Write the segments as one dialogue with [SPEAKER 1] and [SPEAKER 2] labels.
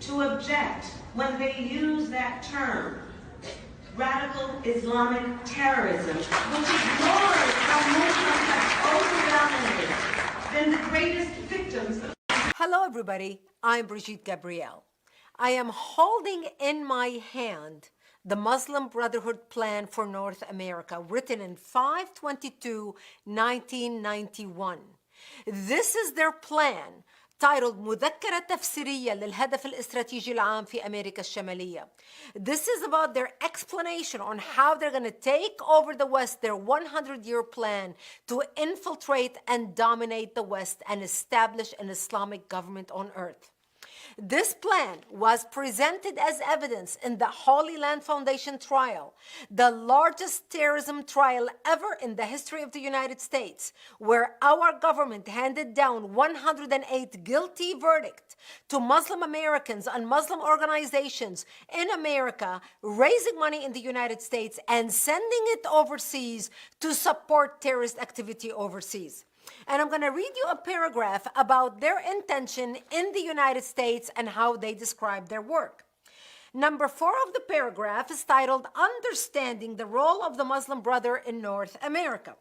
[SPEAKER 1] to object when they use that term, radical Islamic terrorism, which ignores how Muslims have overwhelmingly been the greatest victims of.
[SPEAKER 2] Hello, everybody. I'm Brigitte Gabriel. I am holding in my hand the Muslim Brotherhood Plan for North America, written in 5/22/1991. This is their plan, titled مذكرة تفسيرية للهدف الاستراتيجي العام في أمريكا الشمالية. This is about their explanation on how they're going to take over the West, their 100-year plan to infiltrate and dominate the West and establish an Islamic government on earth. This plan was presented as evidence in the Holy Land Foundation trial, the largest terrorism trial ever in the history of the United States, where our government handed down 108 guilty verdicts to Muslim Americans and Muslim organizations in America, raising money in the United States and sending it overseas to support terrorist activity overseas. And I'm going to read you a paragraph about their intention in the United States and how they describe their work. Number 4 of the paragraph is titled Understanding the Role of the Muslim Brother in North America.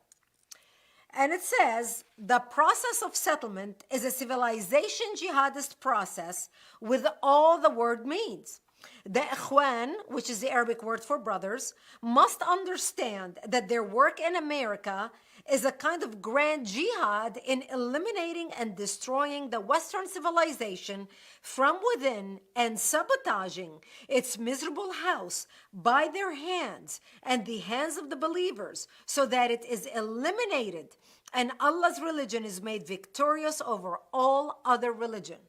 [SPEAKER 2] And it says, the process of settlement is a civilization jihadist process with all the word means. The Ikhwan, which is the Arabic word for brothers, must understand that their work in America is a kind of grand jihad in eliminating and destroying the Western civilization from within and sabotaging its miserable house by their hands and the hands of the believers so that it is eliminated and Allah's religion is made victorious over all other religion.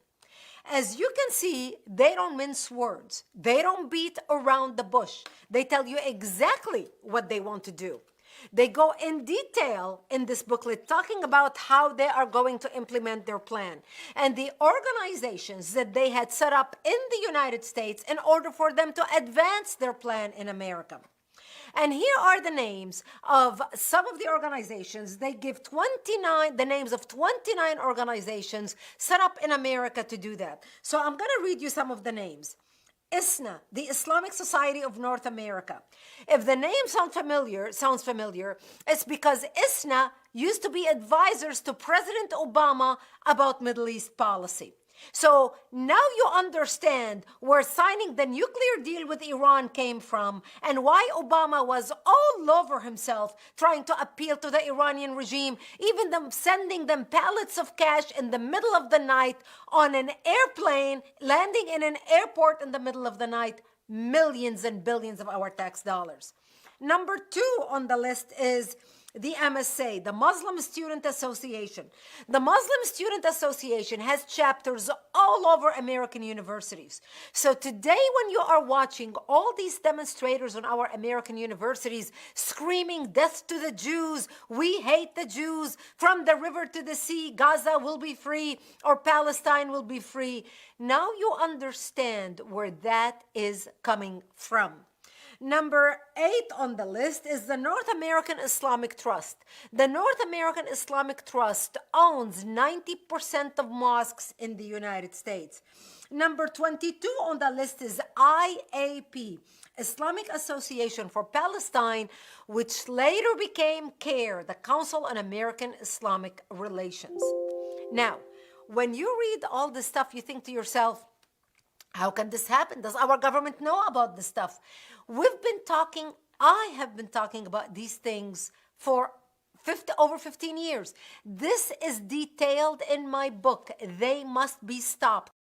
[SPEAKER 2] As you can see, they don't mince words. They don't beat around the bush. They tell you exactly what they want to do. They go in detail in this booklet talking about how they are going to implement their plan and the organizations that they had set up in the United States in order for them to advance their plan in America. And here are the names of some of the organizations. They give the names of 29 organizations set up in America to do that. So I'm going to read you some of the names. ISNA, the Islamic Society of North America. If the name sounds familiar, it's because ISNA used to be advisors to President Obama about Middle East policy. So now you understand where signing the nuclear deal with Iran came from and why Obama was all over himself trying to appeal to the Iranian regime, even sending them pallets of cash in the middle of the night on an airplane, landing in an airport in the middle of the night, millions and billions of our tax dollars. Number 2 on the list is the MSA, the Muslim Student Association. The Muslim Student Association has chapters all over American universities. So today when you are watching all these demonstrators on our American universities screaming death to the Jews, we hate the Jews, from the river to the sea, Gaza will be free or Palestine will be free. Now you understand where that is coming from. Number 8 on the list is the North American Islamic Trust. The North American Islamic Trust owns 90% of mosques in the United States. Number 22 on the list is IAP, Islamic Association for Palestine, which later became CARE, the Council on American Islamic Relations. Now, when you read all this stuff, you think to yourself, how can this happen? Does our government know about this stuff? I have been talking about these things for over 15 years. This is detailed in my book. They must be stopped.